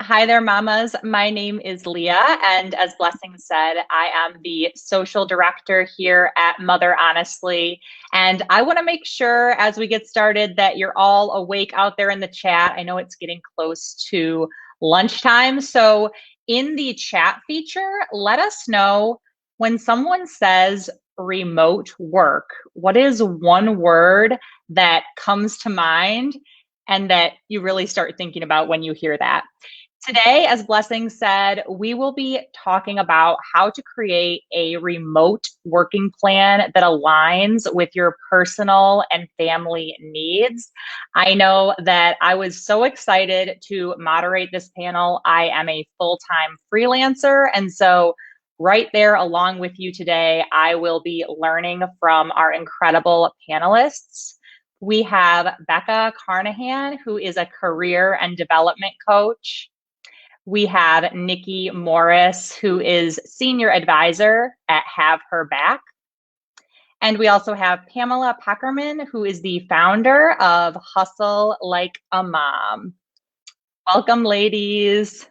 Hi there, mamas. My name is Leah, and as Blessing said, I am the social director here at Mother Honestly. And I want to make sure as we get started that you're all awake out there in the chat. I know it's getting close to lunchtime. So in the chat feature, let us know when someone says remote work, what is one word that comes to mind and that you really start thinking about when you hear that? Today, as Blessing said, we will be talking about how to create a remote working plan that aligns with your personal and family needs. I know that I was so excited to moderate this panel. I am a full-time freelancer, and so right there along with you today, I will be learning from our incredible panelists. We have Becca Carnahan, who is a career and development coach. We have Nikki Morris, who is senior advisor at Have Her Back. And we also have Pamela Peckerman, who is the founder of Hustle Like a Mom. Welcome, ladies.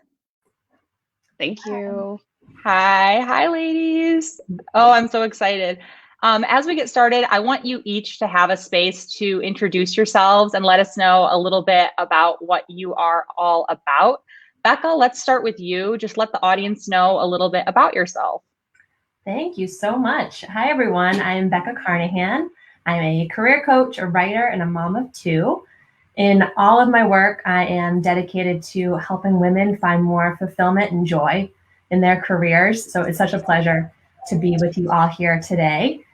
Thank you. Hi, ladies. Oh, I'm so excited. As we get started, I want you each to have a space to introduce yourselves and let us know a little bit about what you are all about. Becca, let's start with you. Just let the audience know a little bit about yourself. Thank you so much. Hi, everyone. I'm Becca Carnahan. I'm a career coach, a writer, and a mom of two. In all of my work, I am dedicated to helping women find more fulfillment and joy in their careers. So it's such a pleasure to be with you all here today.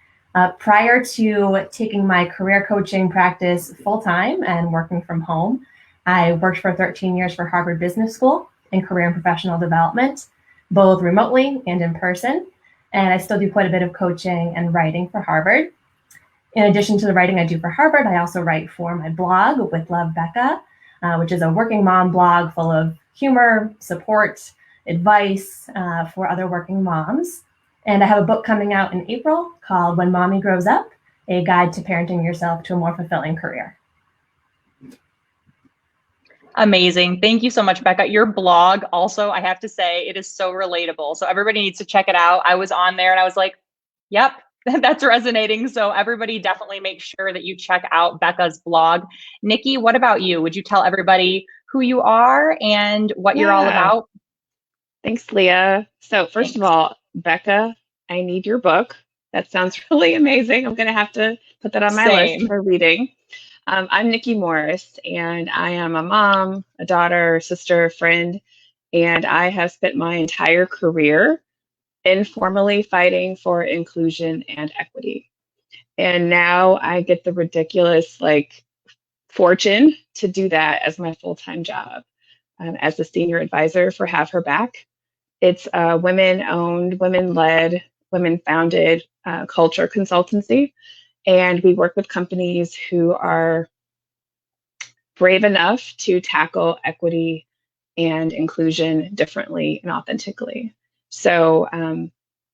Prior to taking my career coaching practice full-time and working from home, I worked for 13 years for Harvard Business School in career and professional development, both remotely and in person. And I still do quite a bit of coaching and writing for Harvard. In addition to the writing I do for Harvard, I also write for my blog, With Love Becca, which is a working mom blog full of humor, support, advice for other working moms. And I have a book coming out in April called When Mommy Grows Up, a guide to parenting yourself to a more fulfilling career. Amazing. Thank you so much, Becca. Your blog also, I have to say, it is so relatable. So everybody needs to check it out. I was on there and I was like, yep, that's resonating. So everybody definitely make sure that you check out Becca's blog. Nikki, what about you? Would you tell everybody who you are and what you're all about? Thanks, Leah. So first of all, Becca, I need your book. That sounds really amazing. I'm going to have to put that on my list for reading. I'm Nikki Morris, and I am a mom, a daughter, sister, friend, and I have spent my entire career informally fighting for inclusion and equity. And now I get the ridiculous fortune to do that as my full-time job as the senior advisor for Have Her Back. It's a women-owned, women-led, women-founded culture consultancy. And we work with companies who are brave enough to tackle equity and inclusion differently and authentically. So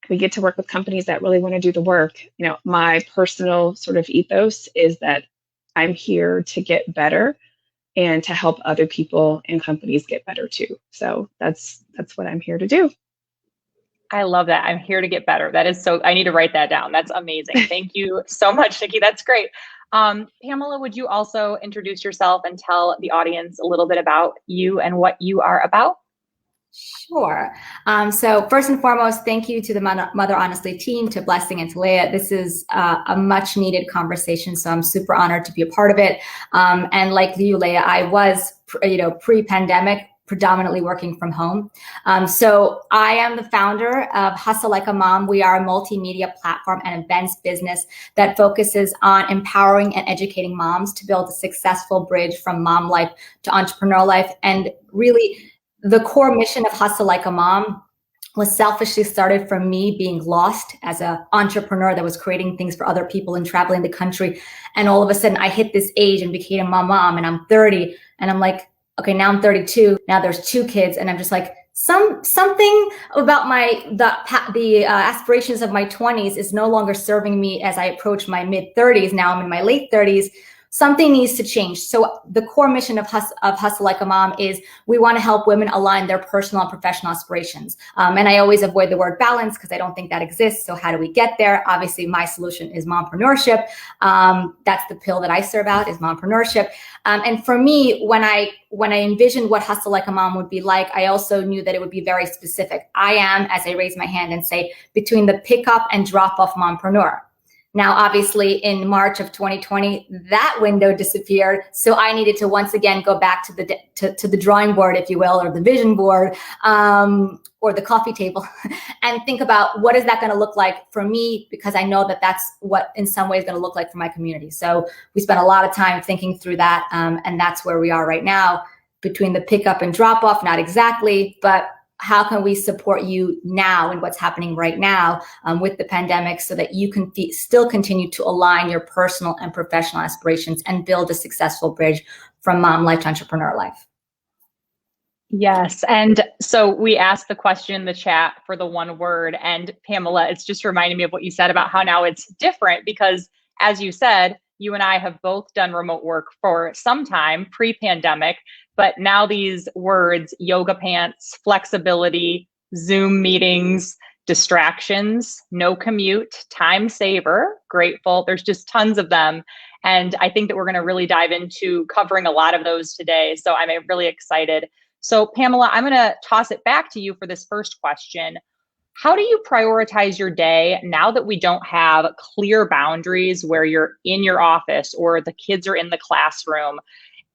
we get to work with companies that really want to do the work. You know, my personal sort of ethos is that I'm here to get better and to help other people and companies get better too. So that's what I'm here to do. I love that. I'm here to get better. That is so, I need to write that down. That's amazing. Thank you so much, Nikki. That's great. Pamela, would you also introduce yourself and tell the audience a little bit about you and what you are about? Sure. So first and foremost, thank you to the Mother Honestly team, to Blessing and to Leah. This is a much needed conversation, so I'm super honored to be a part of it. And like you, Leah, I was, pre-pandemic, predominantly working from home. So I am the founder of Hustle Like a Mom. We are a multimedia platform and events business that focuses on empowering and educating moms to build a successful bridge from mom life to entrepreneur life. And really, the core mission of Hustle Like a Mom was selfishly started from me being lost as an entrepreneur that was creating things for other people and traveling the country. And all of a sudden I hit this age and became a mom, and I'm 30, and I'm like, okay, now I'm 32. Now there's 2 kids, and I'm just like, something about the aspirations of my 20s is no longer serving me as I approach my mid 30s. Now I'm in my late 30s. something needs to change. So the core mission of Hustle Like a Mom is we want to help women align their personal and professional aspirations. And I always avoid the word balance because I don't think that exists. So how do we get there? Obviously, my solution is mompreneurship. That's the pill that I serve out, is mompreneurship. And for me, when I envisioned what Hustle Like a Mom would be like, I also knew that it would be very specific. I am, as I raise my hand and say, between the pickup and drop off mompreneur. Now, obviously, in March of 2020, that window disappeared. So I needed to once again go back to the drawing board, if you will, or the vision board, or the coffee table, and think about what is that going to look like for me, because I know that that's what in some ways going to look like for my community. So we spent a lot of time thinking through that, and that's where we are right now, between the pickup and drop off. Not exactly, but how can we support you now and what's happening right now with the pandemic, so that you can still continue to align your personal and professional aspirations and build a successful bridge from mom life to entrepreneur life? Yes. And so we asked the question in the chat for the one word, and Pamela, it's just reminding me of what you said about how now it's different, because as you said, you and I have both done remote work for some time pre-pandemic, but now these words, yoga pants, flexibility, Zoom meetings, distractions, no commute, time saver, grateful, there's just tons of them. And I think that we're going to really dive into covering a lot of those today. So I'm really excited. So Pamela, I'm going to toss it back to you for this first question. How do you prioritize your day now that we don't have clear boundaries where you're in your office or the kids are in the classroom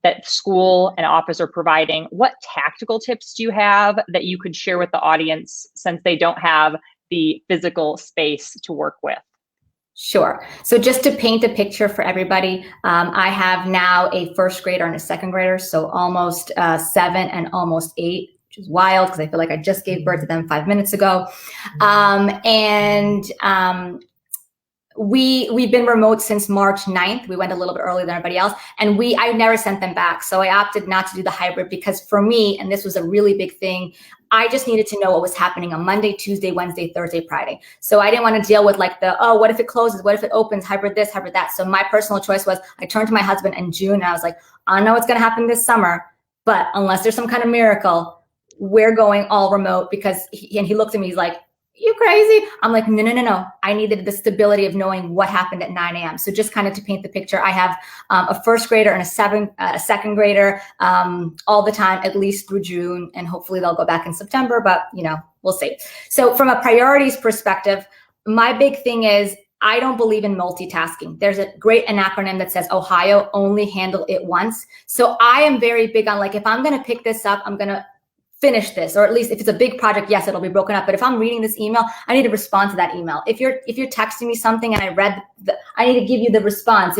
that school and office are providing? What tactical tips do you have that you could share with the audience, since they don't have the physical space to work with? Sure. So just to paint a picture for everybody, I have now a first grader and a second grader, so almost 7 and almost 8, which is wild because I feel like I just gave birth to them 5 minutes ago. We've been remote since March 9th. We went a little bit earlier than everybody else, and I never sent them back. So I opted not to do the hybrid because for me, and this was a really big thing, I just needed to know what was happening on Monday, Tuesday, Wednesday, Thursday, Friday. So I didn't want to deal with like what if it closes? What if it opens? Hybrid this, hybrid that. So my personal choice was, I turned to my husband in June and I was like, I don't know what's going to happen this summer, but unless there's some kind of miracle, we're going all remote. Because he looked at me, he's like, you crazy? I'm like, no. I needed the stability of knowing what happened at 9 a.m. So just kind of to paint the picture, I have a first grader and a second grader all the time, at least through June, and hopefully they'll go back in September, but we'll see. So from a priorities perspective, my big thing is, I don't believe in multitasking. There's a great acronym that says Ohio, only handle it once. So I am very big on, like, if I'm going to pick this up, I'm going to finish this, or at least if it's a big project, yes, it'll be broken up. But if I'm reading this email, I need to respond to that email. If you're texting me something and I read, I need to give you the response.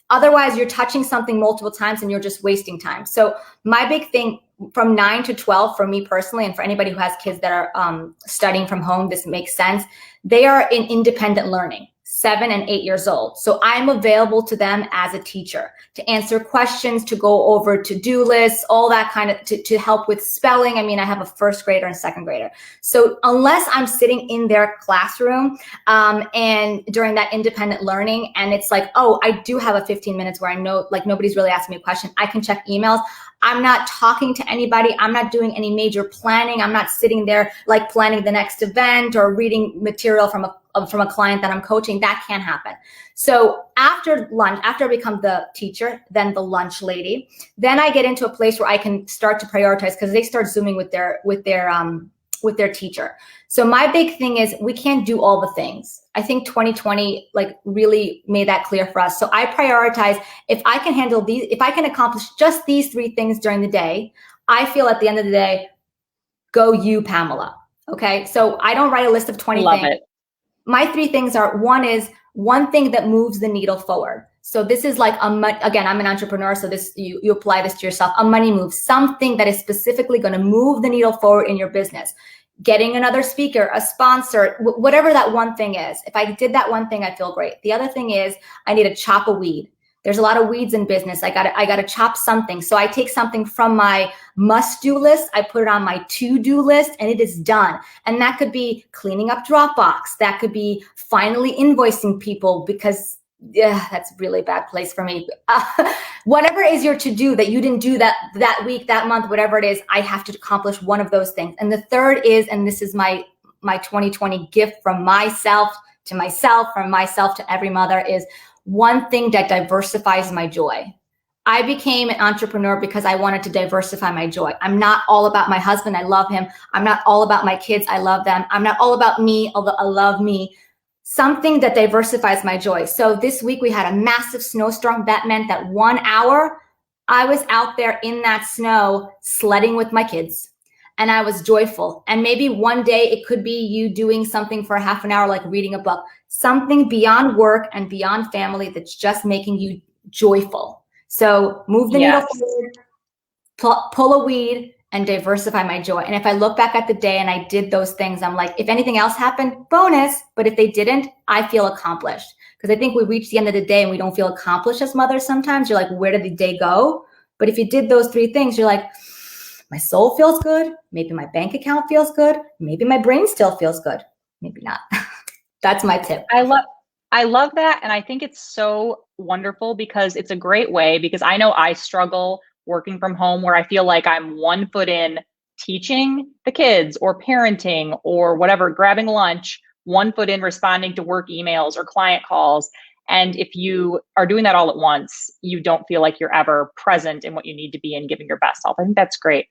Otherwise, you're touching something multiple times and you're just wasting time. So my big thing from 9 to 12 for me personally, and for anybody who has kids that are studying from home, this makes sense. They are in independent learning, 7 and 8 years old. So I'm available to them as a teacher to answer questions, to go over to-do lists, all that kind of, to help with spelling. I mean, I have a first grader and second grader. So unless I'm sitting in their classroom and during that independent learning, and it's like, oh, I do have a 15 minutes where I know, like, nobody's really asking me a question, I can check emails. I'm not talking to anybody. I'm not doing any major planning. I'm not sitting there like planning the next event or reading material from a client that I'm coaching. That can't happen. So after lunch, after I become the teacher, then the lunch lady, then I get into a place where I can start to prioritize, because they start Zooming with their teacher. So my big thing is, we can't do all the things. I think 2020 really made that clear for us. So I prioritize, if I can handle these, if I can accomplish just these 3 things during the day, I feel at the end of the day, go you, Pamela. Okay. So I don't write a list of 20 Love things. it. My 3 things are, one thing that moves the needle forward. So this is like, again, I'm an entrepreneur, so this you apply this to yourself. A money move, something that is specifically going to move the needle forward in your business. Getting another speaker, a sponsor, whatever that one thing is. If I did that one thing, I feel great. The other thing is, I need to chop a weed. There's a lot of weeds in business. I gotta chop something. So I take something from my must-do list, I put it on my to-do list, and it is done. And that could be cleaning up Dropbox. That could be finally invoicing people, because yeah, that's a really bad place for me. Whatever is your to-do that you didn't do that week, that month, whatever it is, I have to accomplish one of those things. And the third is, and this is my 2020 gift from myself to myself, from myself to every mother, is one thing that diversifies my joy. I became an entrepreneur because I wanted to diversify my joy. I'm not all about my husband. I love him. I'm not all about my kids. I love them. I'm not all about me, although I love me. Something that diversifies my joy. So this week we had a massive snowstorm. That meant that 1 hour I was out there in that snow sledding with my kids, and I was joyful. And maybe one day it could be you doing something for a half an hour, like reading a book, something beyond work and beyond family that's just making you joyful. So move the needle forward, pull a weed, and diversify my joy. And if I look back at the day and I did those things, I'm like, if anything else happened, bonus. But if they didn't, I feel accomplished. Because I think we reach the end of the day and we don't feel accomplished as mothers sometimes. You're like, where did the day go? But if you did those 3 things, you're like, my soul feels good. Maybe my bank account feels good. Maybe my brain still feels good. Maybe not. That's my tip. I love that. And I think it's so wonderful because it's a great way, because I know I struggle working from home where I feel like I'm 1 foot in teaching the kids or parenting or whatever, grabbing lunch, 1 foot in responding to work emails or client calls. And if you are doing that all at once, you don't feel like you're ever present in what you need to be and giving your best self. I think that's great.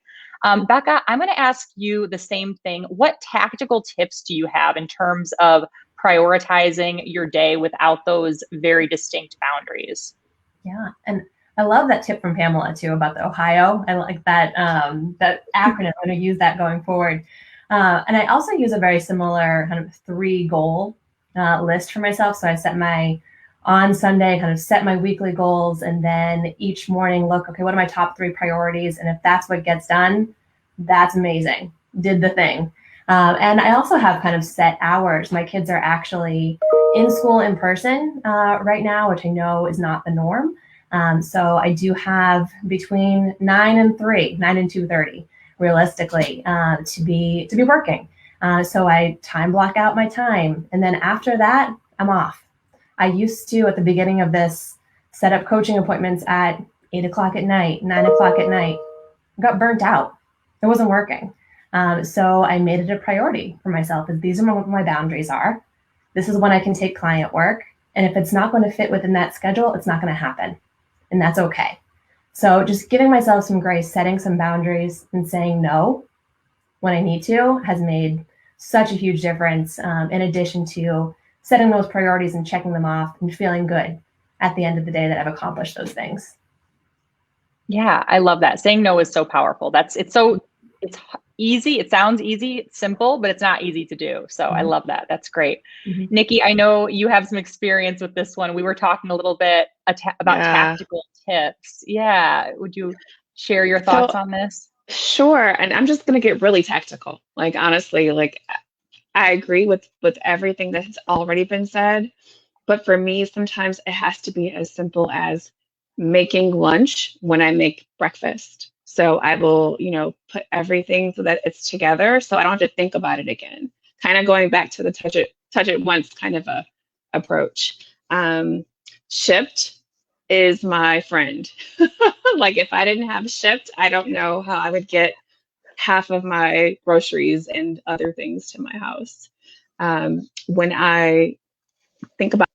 Becca, I'm going to ask you the same thing. What tactical tips do you have in terms of prioritizing your day without those very distinct boundaries? Yeah, and I love that tip from Pamela too about the Ohio. I like that that acronym. I'm going to use that going forward. And I also use a very similar kind of 3 goal list for myself. So I set on Sunday, kind of set my weekly goals, and then each morning look, okay, what are my top 3 priorities? And if that's what gets done, that's amazing. Did the thing. And I also have kind of set hours. My kids are actually in school in person right now, which I know is not the norm. So I do have between 9 and 2:30, realistically, to be working. So I time block out my time, and then after that, I'm off. I used to, at the beginning of this, set up coaching appointments at 8 o'clock at night, 9 o'clock at night. I got burnt out. It wasn't working. So I made it a priority for myself. As these are what my boundaries are. This is when I can take client work. And if it's not going to fit within that schedule, it's not going to happen. And that's okay. So just giving myself some grace, setting some boundaries, and saying no when I need to has made such a huge difference, in addition to setting those priorities and checking them off and feeling good at the end of the day that I've accomplished those things. Yeah, I love that. Saying no is so powerful. It's easy. It sounds easy, it's simple, but it's not easy to do. So I love that. That's great. Nikki, I know you have some experience with this one. We were talking a little bit about tactical tips. Yeah. Would you share your thoughts on this? Sure. And I'm just going to get really tactical. Like, honestly, like I agree with everything that has already been said. But for me, sometimes it has to be as simple as making lunch when I make breakfast. So I will, put everything so that it's together so I don't have to think about it again. Kind of going back to the touch it once kind of a approach. Shipt is my friend. Like if I didn't have Shipt, I don't know how I would get half of my groceries and other things to my house. When I think about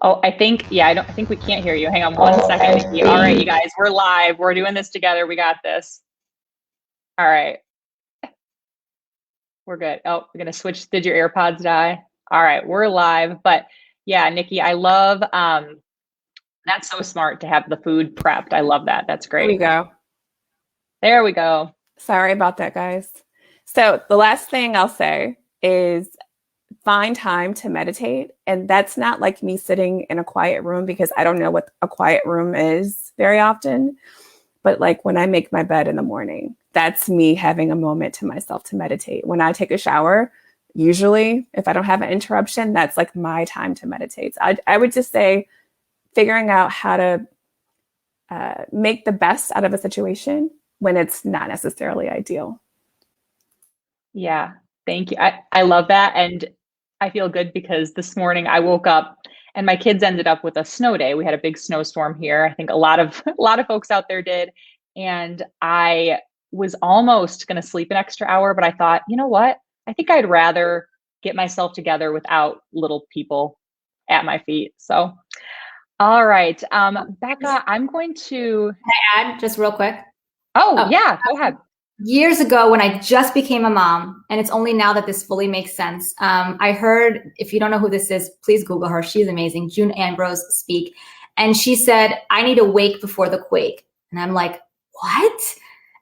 Oh, I think we can't hear you. Hang on 1 second, Nikki. All right, you guys, we're live. We're doing this together. We got this. All right. We're good. Oh, we're going to switch. Did your AirPods die? All right, we're live. But yeah, Nikki, I love, that's so smart to have the food prepped. I love that. That's great. There we go. There we go. Sorry about that, guys. So the last thing I'll say is find time to meditate. And that's not like me sitting in a quiet room, because I don't know what a quiet room is very often. But like when I make my bed in the morning, that's me having a moment to myself to meditate. When I take a shower, usually if I don't have an interruption, that's like my time to meditate. So I would just say figuring out how to make the best out of a situation when it's not necessarily ideal. Yeah, thank you. I love that. And I feel good because this morning I woke up and my kids ended up with a snow day. We had a big snowstorm here. I think a lot of a lot of folks out there did. And I was almost going to sleep an extra hour, but I thought, you know what? I think I'd rather get myself together without little people at my feet. So, all right. Becca, I'm going to. Add just real quick. Oh, yeah, go ahead. Years ago, when I just became a mom, and it's only now that this fully makes sense, I heard, if you don't know who this is, please Google her. She's amazing. June Ambrose speak. And she said, I need a wake before the quake. And I'm like, what?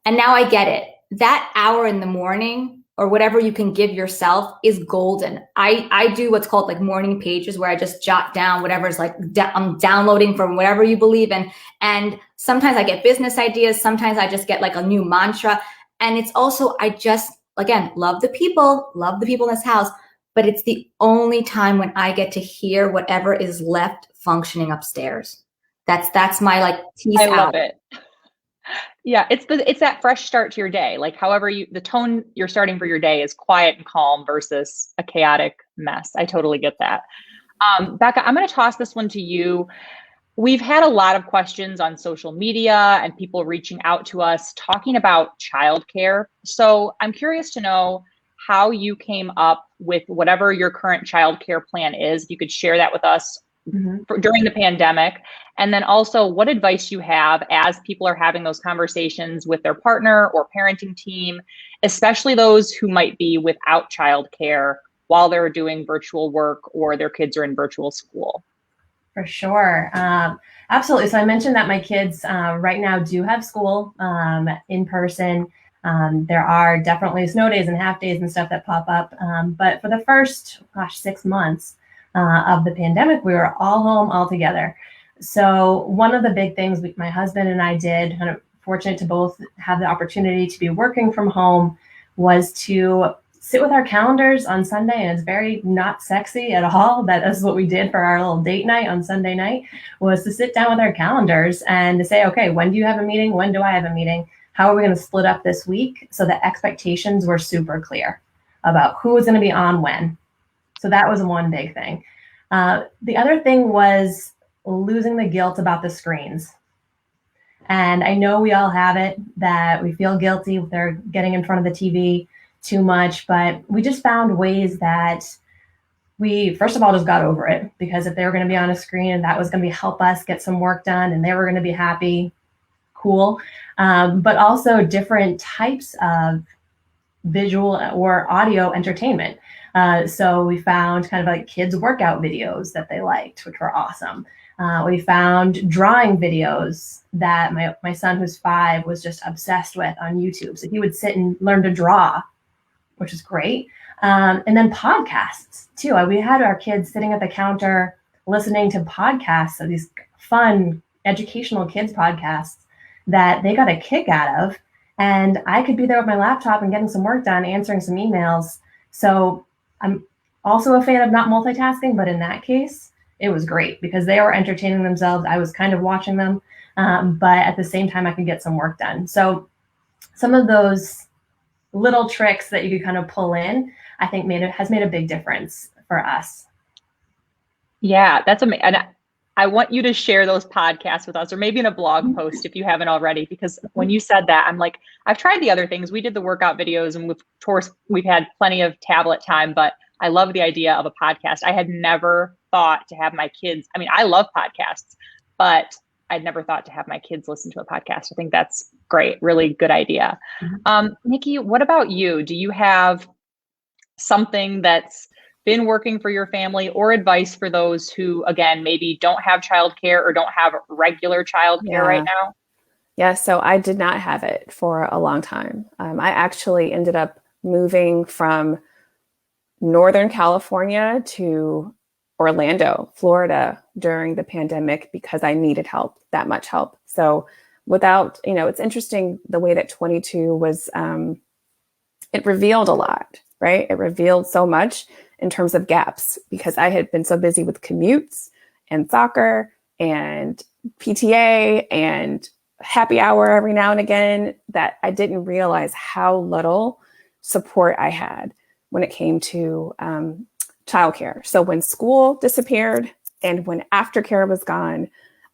And now I get it. That hour in the morning or whatever you can give yourself is golden. I do what's called like morning pages where I just jot down whatever's like I'm downloading from whatever you believe in. And sometimes I get business ideas. Sometimes I just get like a new mantra. And it's also, I just, again, love the people in this house, but it's the only time when I get to hear whatever is left functioning upstairs. That's my like peace out. I love it. Yeah, it's that fresh start to your day. Like however the tone you're starting for your day is quiet and calm versus a chaotic mess. I totally get that. Becca, I'm going to toss this one to you. We've had a lot of questions on social media and people reaching out to us talking about childcare. So I'm curious to know how you came up with whatever your current childcare plan is. If you could share that with us during the pandemic. And then also what advice you have as people are having those conversations with their partner or parenting team, especially those who might be without childcare while they're doing virtual work or their kids are in virtual school. For sure. Absolutely. So I mentioned that my kids right now do have school in person. There are definitely snow days and half days and stuff that pop up. But for the first, 6 months of the pandemic, we were all home all together. So one of the big things my husband and I did, kind of fortunate to both have the opportunity to be working from home, was to sit with our calendars on Sunday, and it's very not sexy at all. That is what we did for our little date night on Sunday night, was to sit down with our calendars and to say, okay, when do you have a meeting? When do I have a meeting? How are we going to split up this week? So the expectations were super clear about who was going to be on when. So that was one big thing. The other thing was losing the guilt about the screens. And I know we all have it, that we feel guilty if they're getting in front of the TV too much, but we just found ways that we, first of all, just got over it, because if they were going to be on a screen and that was going to help us get some work done and they were going to be happy, cool. But also different types of visual or audio entertainment. So we found kind of like kids workout videos that they liked, which were awesome. We found drawing videos that my son, who's 5, was just obsessed with on YouTube. So he would sit and learn to draw, which is great. And then podcasts too. We had our kids sitting at the counter listening to podcasts, of these fun educational kids podcasts that they got a kick out of. And I could be there with my laptop and getting some work done, answering some emails. So I'm also a fan of not multitasking, but in that case, it was great because they were entertaining themselves. I was kind of watching them, but at the same time, I could get some work done. So some of those little tricks that you could kind of pull in, I think has made a big difference for us. Yeah, that's amazing. And I want you to share those podcasts with us, or maybe in a blog post if you haven't already, because when you said that, I'm like, I've tried the other things. We did the workout videos, and of course we've had plenty of tablet time, but I love the idea of a podcast. I had never thought to have my kids. I mean, I love podcasts, but I'd never thought to have my kids listen to a podcast. I think that's great. Really good idea. Nikki, what about you? Do you have something that's been working for your family, or advice for those who, again, maybe don't have childcare or don't have regular childcare right now? Yeah, so I did not have it for a long time. I actually ended up moving from Northern California to Orlando, Florida during the pandemic because I needed help, that much help. So without, it's interesting the way that 22 was, it revealed a lot, right? It revealed so much in terms of gaps, because I had been so busy with commutes and soccer and PTA and happy hour every now and again that I didn't realize how little support I had when it came to childcare. So when school disappeared and when aftercare was gone,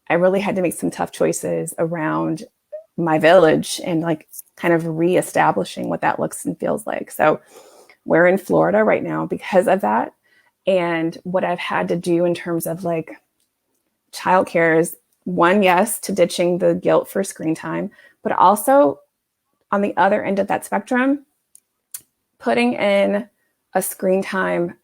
I really had to make some tough choices around my village and like kind of reestablishing what that looks and feels like. So we're in Florida right now because of that. And what I've had to do in terms of like childcare is one, yes, to ditching the guilt for screen time, but also on the other end of that spectrum, putting in a screen time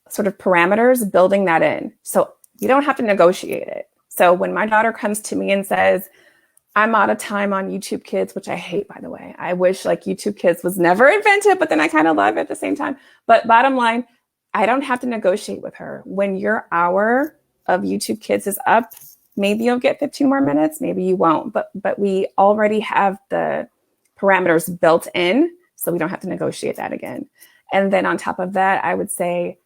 sort of parameters, building that in. So you don't have to negotiate it. So when my daughter comes to me and says, I'm out of time on YouTube Kids, which I hate, by the way. I wish like YouTube Kids was never invented, but then I kind of love it at the same time. But bottom line, I don't have to negotiate with her. When your hour of YouTube Kids is up, maybe you'll get 15 more minutes, maybe you won't. But we already have the parameters built in, so we don't have to negotiate that again. And then on top of that, I would say,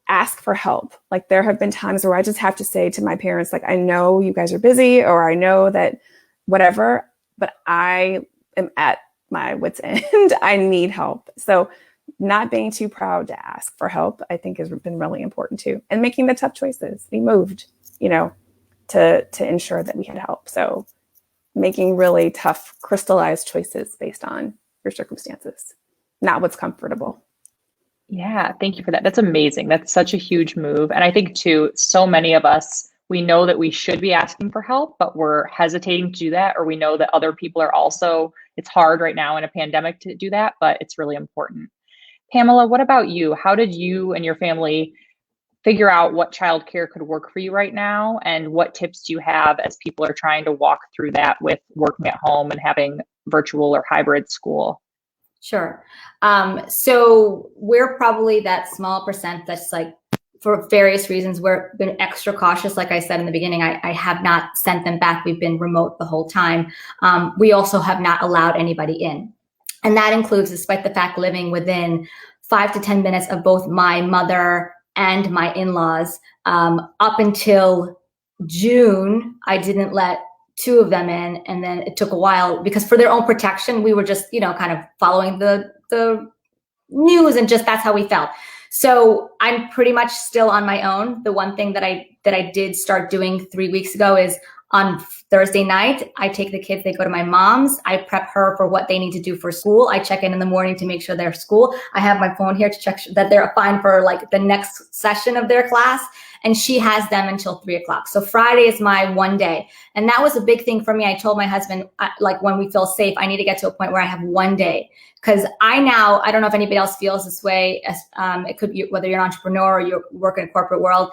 ask for help. Like there have been times where I just have to say to my parents, like, I know you guys are busy, or I know that whatever, but I am at my wit's end. I need help. So not being too proud to ask for help, I think has been really important too. And making the tough choices. We moved, to ensure that we had help. So making really tough, crystallized choices based on your circumstances, not what's comfortable. Yeah, thank you for that. That's amazing. That's such a huge move. And I think too, so many of us, we know that we should be asking for help, but we're hesitating to do that, or we know that other people are also, it's hard right now in a pandemic to do that, but it's really important. Pamela, what about you? How did you and your family figure out what childcare could work for you right now? And what tips do you have as people are trying to walk through that with working at home and having virtual or hybrid school? Sure. So we're probably that small percent that's like, for various reasons, we've been extra cautious. Like I said in the beginning, I have not sent them back. We've been remote the whole time. We also have not allowed anybody in. And that includes, despite the fact living within 5 to 10 minutes of both my mother and my in-laws, up until June, I didn't let 2 of them in. And then it took a while because for their own protection, we were just, kind of following the news, and just that's how we felt. So I'm pretty much still on my own. The one thing that I did start doing 3 weeks ago is on Thursday night, I take the kids, they go to my mom's. I prep her for what they need to do for school. I check in the morning to make sure they're at school. I have my phone here to check that they're fine for like the next session of their class. And she has them until 3 o'clock. So Friday is my one day. And that was a big thing for me. I told my husband, like when we feel safe, I need to get to a point where I have one day. Because I don't know if anybody else feels this way. As it could be whether you're an entrepreneur or you work in a corporate world.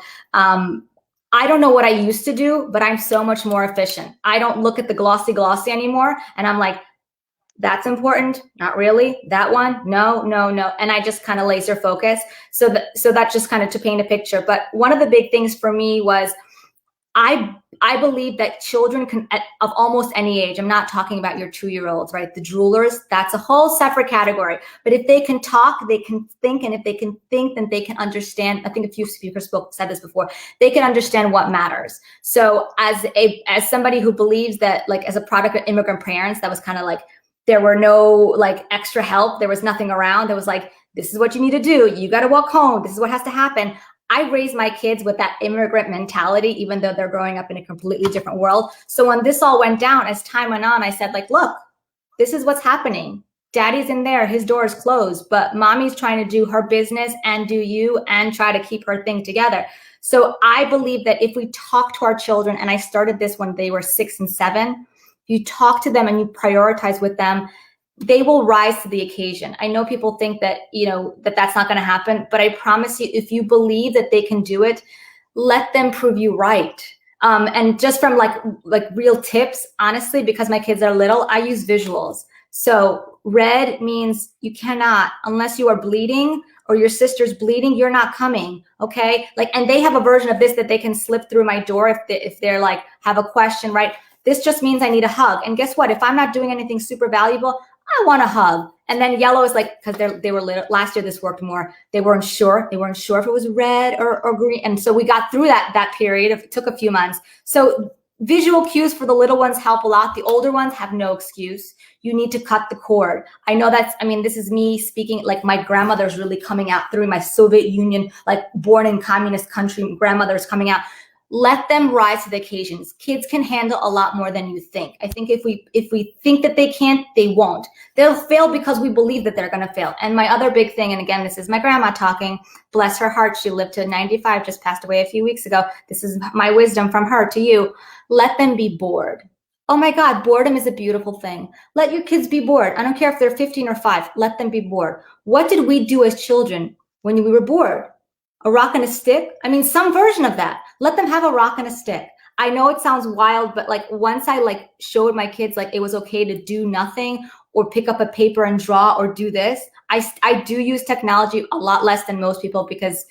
I don't know what I used to do, but I'm so much more efficient. I don't look at the glossy anymore. And I'm like, that's important. Not really. That one. No. And I just kind of laser focus. So that just kind of to paint a picture. But one of the big things for me was I believe that children can, of almost any age, I'm not talking about your 2-year-olds, right? The droolers, that's a whole separate category. But if they can talk, they can think. And if they can think, then they can understand. I think a few speakers said this before. They can understand what matters. So as somebody who believes that, like, as a product of immigrant parents, that was kind of like, there were no like extra help. There was nothing around. There was like, this is what you need to do. You got to walk home. This is what has to happen. I raised my kids with that immigrant mentality, even though they're growing up in a completely different world. So when this all went down, as time went on, I said, like, look, this is what's happening. Daddy's in there, his door is closed, but mommy's trying to do her business and do you and try to keep her thing together. So I believe that if we talk to our children, and I started this when they were 6 and 7, you talk to them and you prioritize with them, they will rise to the occasion. I know people think that, that's not going to happen, but I promise you, if you believe that they can do it, let them prove you right. And just from like real tips, honestly, because my kids are little, I use visuals. So red means you cannot, unless you are bleeding or your sister's bleeding, you're not coming. Okay. And they have a version of this that they can slip through my door if they're like, have a question, right? This just means I need a hug. And guess what? If I'm not doing anything super valuable, I want a hug. And then yellow is like, because they were little. Last year this worked more. They weren't sure if it was red or green. And so we got through that period. It took a few months. So visual cues for the little ones help a lot. The older ones have no excuse. You need to cut the cord. I know this is me speaking, like my grandmother's really coming out through my Soviet Union, like born in communist country, grandmother's coming out. Let them rise to the occasions. Kids can handle a lot more than you think. I think if we think that they can't, they won't. They'll fail because we believe that they're going to fail. And my other big thing, and again, this is my grandma talking, bless her heart, she lived to 95, just passed away a few weeks ago. This is my wisdom from her to you. Let them be bored. Oh my God, boredom is a beautiful thing. Let your kids be bored. I don't care if they're 15 or 5. Let them be bored. What did we do as children when we were bored? A rock and a stick? I mean, some version of that. Let them have a rock and a stick. I know it sounds wild, but like once I like showed my kids like it was okay to do nothing or pick up a paper and draw or do this, I do use technology a lot less than most people because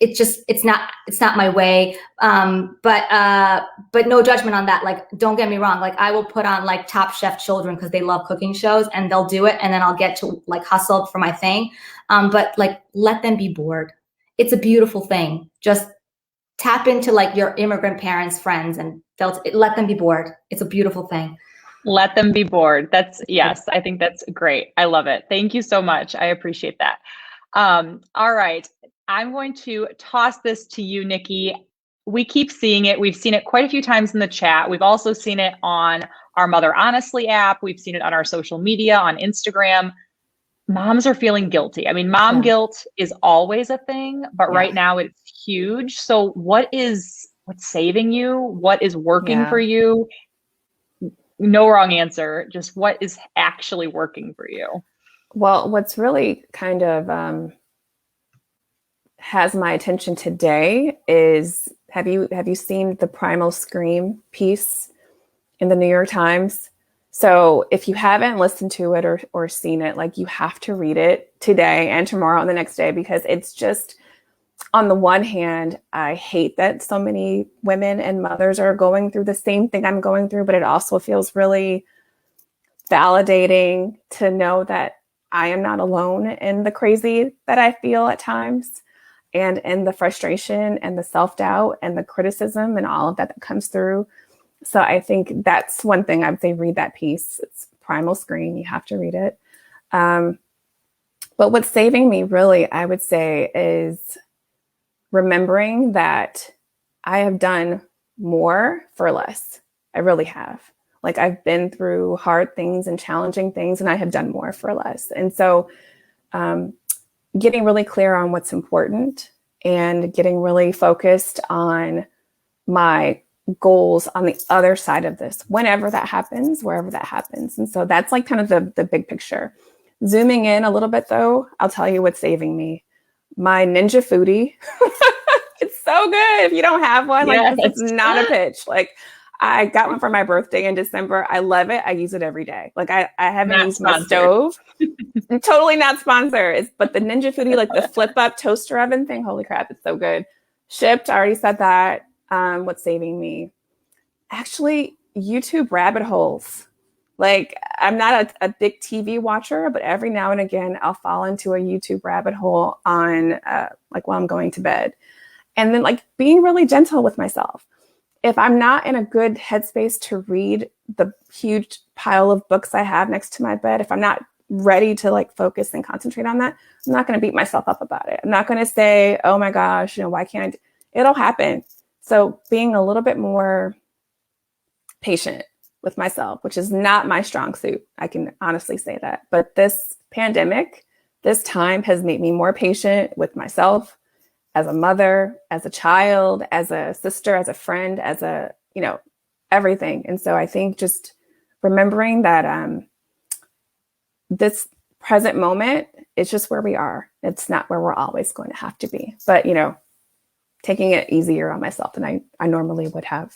it's not my way. But no judgment on that. Like, don't get me wrong. Like I will put on like Top Chef Children because they love cooking shows and they'll do it. And then I'll get to like hustle for my thing. But like, let them be bored. It's a beautiful thing. Just tap into like your immigrant parents, friends, and let them be bored. It's a beautiful thing. Let them be bored. Yes, I think that's great. I love it. Thank you so much. I appreciate that. All right. I'm going to toss this to you, Nikki. We keep seeing it. We've seen it quite a few times in the chat. We've also seen it on our Mother Honestly app. We've seen it on our social media, on Instagram. Moms are feeling guilty. I mean, mom guilt is always a thing, but right now it's huge. So what's saving you? What is working for you? No wrong answer. Just what is actually working for you? Well, what's really kind of has my attention today is, have you seen the Primal Scream piece in the New York Times? So if you haven't listened to it or seen it, like you have to read it today and tomorrow and the next day, because it's just, on the one hand, I hate that so many women and mothers are going through the same thing I'm going through, but it also feels really validating to know that I am not alone in the crazy that I feel at times, and in the frustration and the self-doubt and the criticism and all of that comes through. So I think that's one thing I would say, read that piece. It's Primal Scream. You have to read it. But what's saving me really, I would say, is remembering that I have done more for less. I really have. Like I've been through hard things and challenging things, and I have done more for less. And so getting really clear on what's important and getting really focused on my goals on the other side of this, whenever that happens, wherever that happens. And so that's like kind of the big picture. Zooming in a little bit though, I'll tell you what's saving me. My Ninja Foodie. It's so good. If you don't have one, like this is not a pitch. Like I got one for my birthday in December. I love it. I use it every day. Like I haven't used my stove. Totally not sponsored. But the Ninja Foodie, like the flip up toaster oven thing. Holy crap. It's so good. Shipped. I already said that. What's saving me? Actually, YouTube rabbit holes. Like I'm not a big TV watcher, but every now and again, I'll fall into a YouTube rabbit hole on like while I'm going to bed. And then like being really gentle with myself. If I'm not in a good headspace to read the huge pile of books I have next to my bed, if I'm not ready to like focus and concentrate on that, I'm not going to beat myself up about it. I'm not going to say, oh my gosh, why can't it'll happen. So being a little bit more patient with myself, which is not my strong suit. I can honestly say that. But this pandemic, this time has made me more patient with myself, as a mother, as a child, as a sister, as a friend, as a, everything. And so I think just remembering that this present moment is just where we are. It's not where we're always going to have to be. But, taking it easier on myself than I normally would have.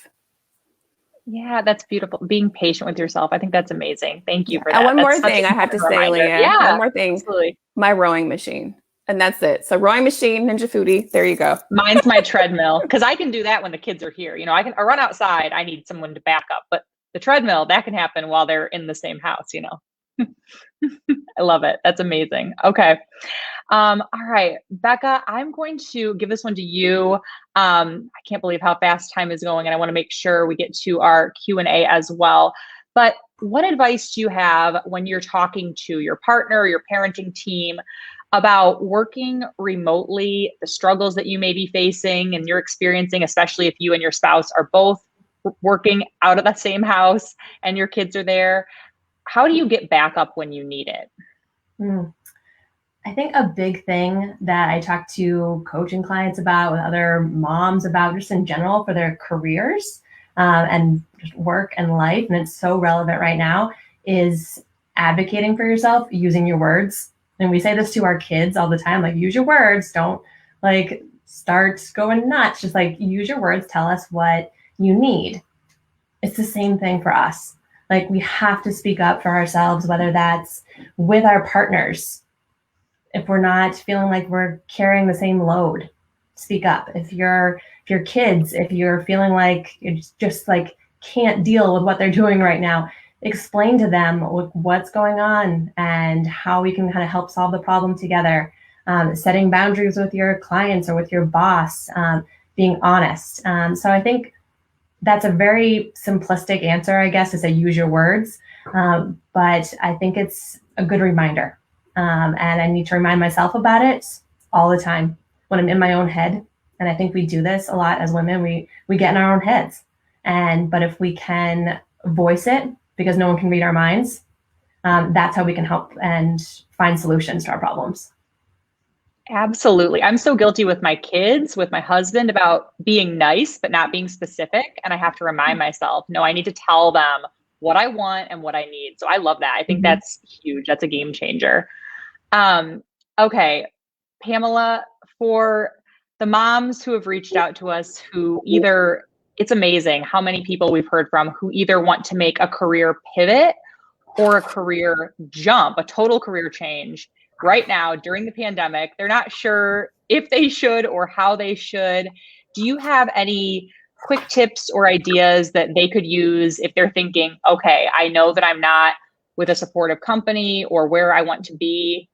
Yeah, that's beautiful. Being patient with yourself. I think that's amazing. Thank you for that. And one more thing I have to say, Leah. Yeah, one more thing. Absolutely. My rowing machine. And that's it. So rowing machine, Ninja Foodie. There you go. Mine's my treadmill, because I can do that when the kids are here. I run outside. I need someone to back up. But the treadmill, that can happen while they're in the same house, I love it. That's amazing. Okay. All right, Becca, I'm going to give this one to you. I can't believe how fast time is going, and I want to make sure we get to our Q&A as well. But what advice do you have when you're talking to your partner or your parenting team about working remotely, the struggles that you may be facing and you're experiencing, especially if you and your spouse are both working out of the same house and your kids are there? How do you get back up when you need it? I think a big thing that I talk to coaching clients about, with other moms about, just in general for their careers and just work and life, and it's so relevant right now, is advocating for yourself, using your words. And we say this to our kids all the time, like, use your words, don't like start going nuts, just like use your words, tell us what you need. It's the same thing for us. Like, we have to speak up for ourselves, whether that's with our partners. If we're not feeling like we're carrying the same load, speak up. If your kids, if you're feeling like you just like can't deal with what they're doing right now, explain to them what's going on and how we can kind of help solve the problem together. Setting boundaries with your clients or with your boss, being honest. So I think that's a very simplistic answer, I guess, to say use your words. But I think it's a good reminder. And I need to remind myself about it all the time when I'm in my own head. And I think we do this a lot as women. We get in our own heads. But if we can voice it, because no one can read our minds, that's how we can help and find solutions to our problems. Absolutely. I'm so guilty with my kids, with my husband, about being nice, but not being specific. And I have to remind myself, no, I need to tell them what I want and what I need. So I love that. I think that's huge. That's a game changer. Okay, Pamela, for the moms who have reached out to us, who either, it's amazing how many people we've heard from who either want to make a career pivot or a career jump, a total career change right now during the pandemic. They're not sure if they should or how they should. Do you have any quick tips or ideas that they could use if they're thinking, okay, I know that I'm not with a supportive company or where I want to be?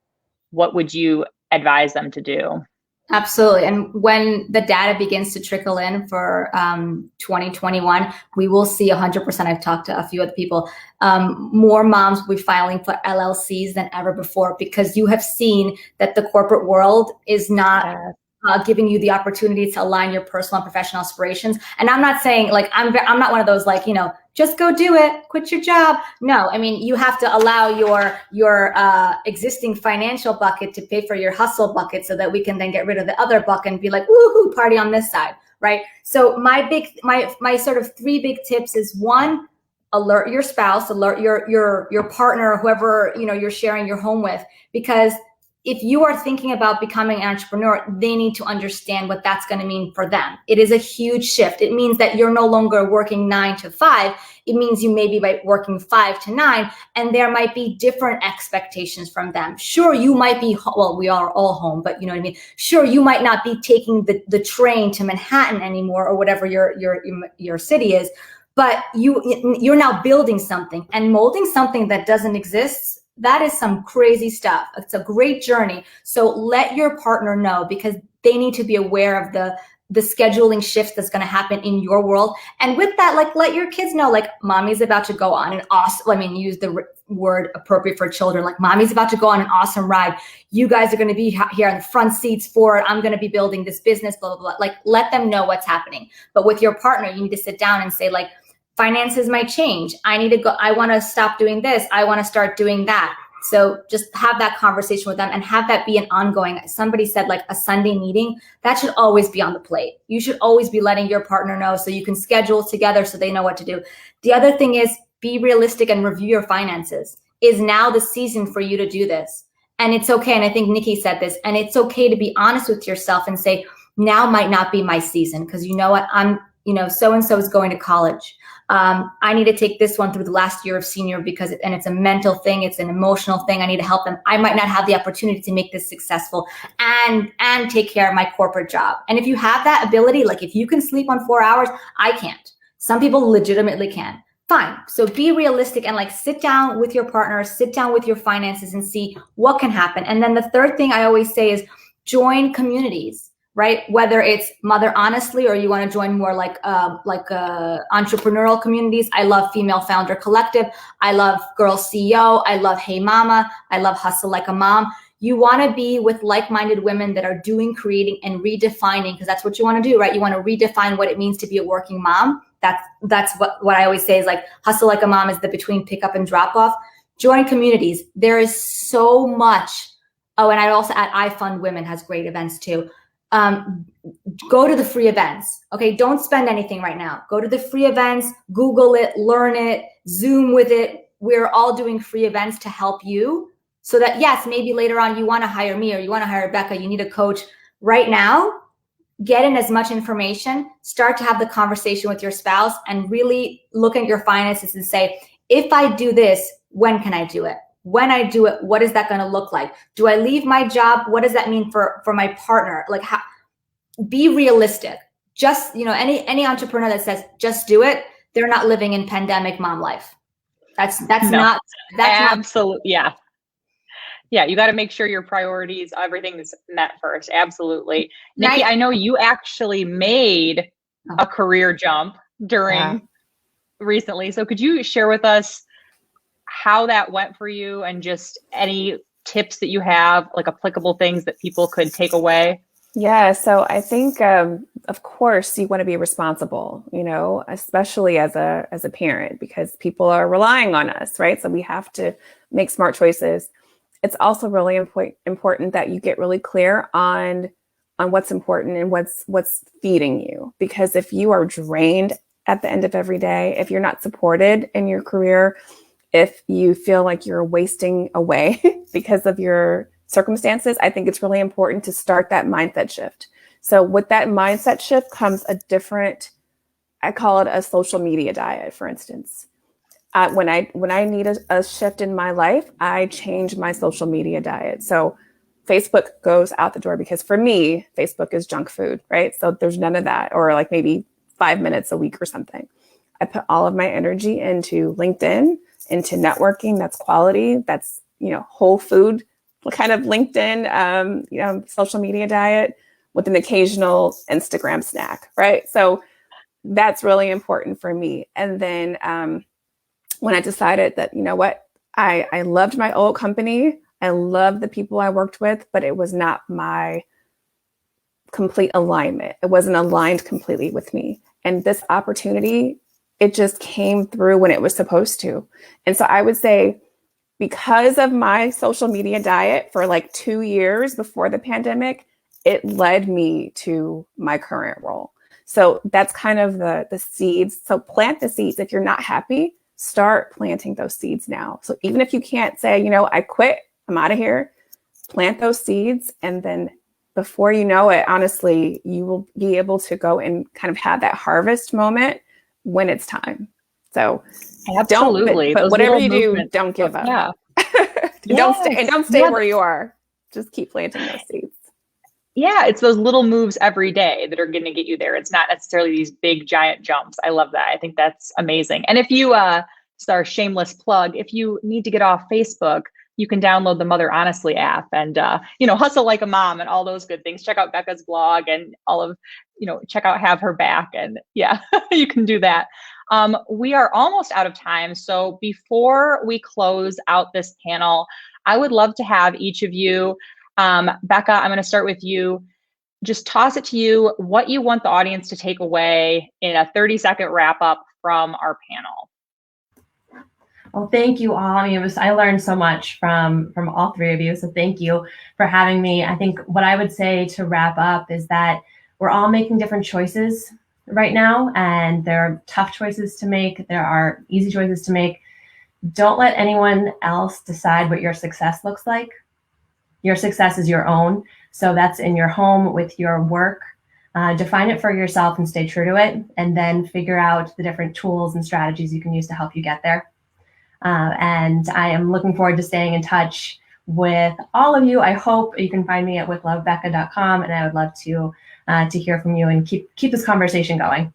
What would you advise them to do? Absolutely. And when the data begins to trickle in for 2021, we will see 100%. I've talked to a few other people. More moms will be filing for LLCs than ever before, because you have seen that the corporate world is not giving you the opportunity to align your personal and professional aspirations. And I'm not saying like, I'm not one of those like, just go do it, quit your job. No, I mean, you have to allow your existing financial bucket to pay for your hustle bucket so that we can then get rid of the other bucket and be like, woohoo, party on this side, right? So my sort of 3 big tips is, 1, alert your spouse, alert your partner, or whoever, you're sharing your home with, because if you are thinking about becoming an entrepreneur, they need to understand what that's going to mean for them. It is a huge shift. It means that you're no longer working 9 to 5. It means you may be working 5 to 9, and there might be different expectations from them. Sure, you might be, well, we are all home, but you know what I mean? Sure, you might not be taking the train to Manhattan anymore, or whatever your city is, but you're now building something and molding something that doesn't exist. That is some crazy stuff. It's a great journey. So let your partner know, because they need to be aware of the scheduling shifts that's going to happen in your world. And with that, like, let your kids know, like, mommy's about to go on an awesome, use the word appropriate for children, like, mommy's about to go on an awesome ride. You guys are going to be here in the front seats for it. I'm going to be building this business, blah, blah, blah. Like, let them know what's happening. But with your partner, you need to sit down and say, like, finances might change. I need to go. I want to stop doing this. I want to start doing that. So just have that conversation with them and have that be an ongoing, somebody said like a Sunday meeting, that should always be on the plate. You should always be letting your partner know so you can schedule together so they know what to do. The other thing is, be realistic and review your finances. Is now the season for you to do this? And it's okay. And I think Nikki said this, and it's okay to be honest with yourself and say, now might not be my season, because you know what, so-and-so is going to college. I need to take this one through the last year of senior because it's a mental thing. It's an emotional thing. I need to help them. I might not have the opportunity to make this successful and take care of my corporate job. And if you have that ability, like if you can sleep on 4 hours, I can't. Some people legitimately can. fine. So be realistic and like sit down with your partner, sit down with your finances and see what can happen. And then the third thing I always say is join communities, right? Whether it's Mother Honestly, or you want to join more like entrepreneurial communities. I love Female Founder Collective. I love Girl CEO. I love Hey Mama. I love Hustle Like a Mom. You want to be with like-minded women that are doing, creating, and redefining, because that's what you want to do, right? You want to redefine what it means to be a working mom. That's what I always say is like Hustle Like a Mom is the between pickup and drop off. Join communities. There is so much. Oh, and I'd also add I Fund Women has great events too. Go to the free events. Okay, don't spend anything right now. Go to the free events, Google it, learn it, Zoom with it. We're all doing free events to help you. So that, yes, maybe later on you want to hire me or you want to hire Becca, you need a coach. Right now, get in as much information, start to have the conversation with your spouse, and really look at your finances and say, if I do this, when can I do it? When I do it, what is that going to look like? Do I leave my job? What does that mean for my partner? Like, how, be realistic. Just, any entrepreneur that says, just do it, they're not living in pandemic mom life. That's not absolutely. Yeah. Yeah, you got to make sure your priorities, everything's met first. Absolutely. Nikki, I know you actually made a career jump during recently. So could you share with us how that went for you and just any tips that you have, like applicable things that people could take away? Yeah, so I think, of course, you want to be responsible, especially as a parent, because people are relying on us, right? So we have to make smart choices. It's also really important that you get really clear on what's important and what's feeding you. Because if you are drained at the end of every day, if you're not supported in your career, if you feel like you're wasting away because of your circumstances, I think it's really important to start that mindset shift. So with that mindset shift comes a different, I call it a social media diet, for instance. When I need a shift in my life, I change my social media diet. So Facebook goes out the door, because for me, Facebook is junk food, right? So there's none of that, or like maybe 5 minutes a week or something. I put all of my energy into LinkedIn, into networking. That's quality. That's, whole food kind of LinkedIn, social media diet with an occasional Instagram snack, right? So that's really important for me. And then, when I decided that, I loved my old company, I loved the people I worked with, but it was not my complete alignment. It wasn't aligned completely with me. And this opportunity, it just came through when it was supposed to. And so I would say, because of my social media diet for like 2 years before the pandemic, it led me to my current role. So that's kind of the seeds. So plant the seeds. If you're not happy, start planting those seeds now. So even if you can't say, I quit, I'm out of here, plant those seeds. And then before you know it, honestly, you will be able to go and kind of have that harvest moment when it's time. So absolutely. But whatever you do, don't give up. Yeah. Don't stay where you are. Just keep planting those seeds. Yeah, it's those little moves every day that are going to get you there. It's not necessarily these big giant jumps. I love that. I think that's amazing. And if you, it's our shameless plug, if you need to get off Facebook, you can download the Mother Honestly app and, Hustle Like a Mom and all those good things. Check out Becca's blog and all of, check out Have Her Back. And yeah, you can do that. We are almost out of time. So before we close out this panel, I would love to have each of you, Becca, I'm going to start with you. Just toss it to you what you want the audience to take away in a 30-second wrap up from our panel. Well, thank you all. I mean, I learned so much from all three of you. So thank you for having me. I think what I would say to wrap up is that we're all making different choices right now, and there are tough choices to make. There are easy choices to make. Don't let anyone else decide what your success looks like. Your success is your own. So that's in your home, with your work. Define it for yourself and stay true to it, and then figure out the different tools and strategies you can use to help you get there. And I am looking forward to staying in touch with all of you. I hope you can find me at withlovebecca.com, and I would love to hear from you and keep this conversation going.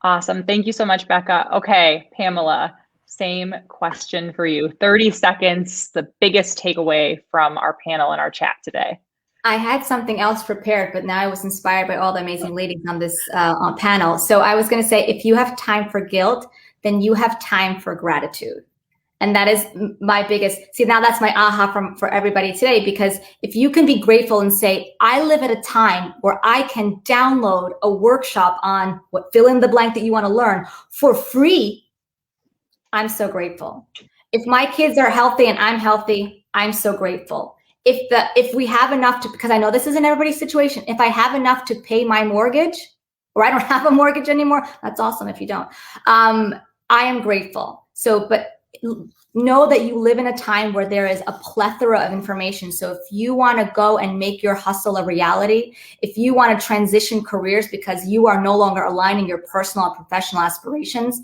Awesome. Thank you so much, Becca. Okay, Pamela, same question for you. 30 seconds, the biggest takeaway from our panel and our chat today. I had something else prepared, but now I was inspired by all the amazing ladies on this panel. So I was going to say, if you have time for guilt, then you have time for gratitude. And that is my biggest, see, now that's my aha for everybody today, because if you can be grateful and say, I live at a time where I can download a workshop on what fill in the blank that you want to learn for free, I'm so grateful. If my kids are healthy and I'm healthy, I'm so grateful. If we have enough to, because I know this isn't everybody's situation, if I have enough to pay my mortgage, or I don't have a mortgage anymore, that's awesome if you don't. I am grateful. So, but know that you live in a time where there is a plethora of information. So if you want to go and make your hustle a reality, if you want to transition careers because you are no longer aligning your personal and professional aspirations,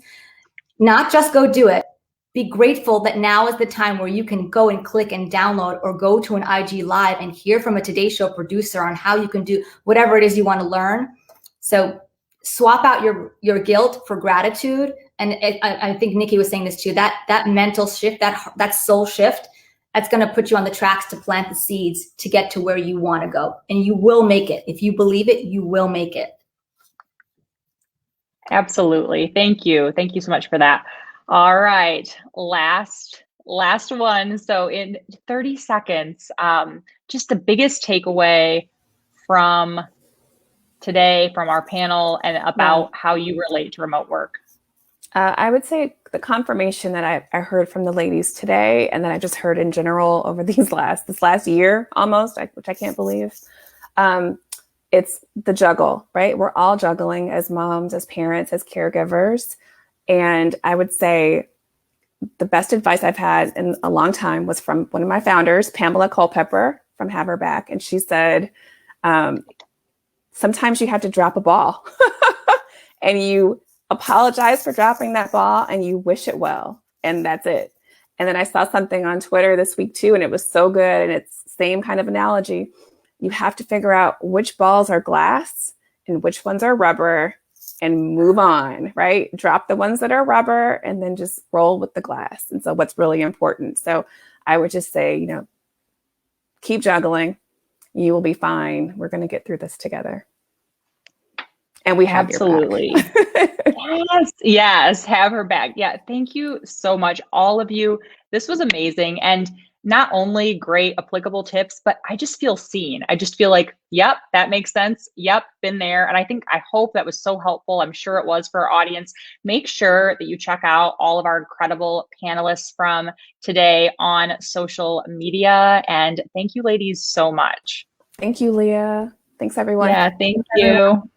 not just go do it. Be grateful that now is the time where you can go and click and download or go to an IG Live and hear from a Today Show producer on how you can do whatever it is you want to learn. So swap out your guilt for gratitude. And I think Nikki was saying this too, that mental shift, that soul shift, that's going to put you on the tracks to plant the seeds to get to where you want to go. And you will make it. If you believe it, you will make it. Absolutely. Thank you. Thank you so much for that. All right. Last one. So in 30 seconds, just the biggest takeaway from today, from our panel, and about how you relate to remote work. I would say the confirmation that I heard from the ladies today, and that I just heard in general over this last year almost, which I can't believe. It's the juggle, right? We're all juggling as moms, as parents, as caregivers. And I would say the best advice I've had in a long time was from one of my founders, Pamela Culpepper from Have Her Back. And she said, sometimes you have to drop a ball and you apologize for dropping that ball and you wish it well. And that's it. And then I saw something on Twitter this week too, and it was so good. And it's the same kind of analogy. You have to figure out which balls are glass and which ones are rubber and move on, right? Drop the ones that are rubber and then just roll with the glass. And so what's really important. So I would just say, keep juggling. You will be fine. We're going to get through this together. And we have Absolutely. Your back. Yes, have her back. Yeah, thank you so much, all of you. This was amazing. And not only great applicable tips, but I just feel seen. I just feel like, yep, that makes sense. Yep, been there. And I hope that was so helpful. I'm sure it was for our audience. Make sure that you check out all of our incredible panelists from today on social media. And thank you, ladies, so much. Thank you, Leah. Thanks, everyone. Yeah, thank you.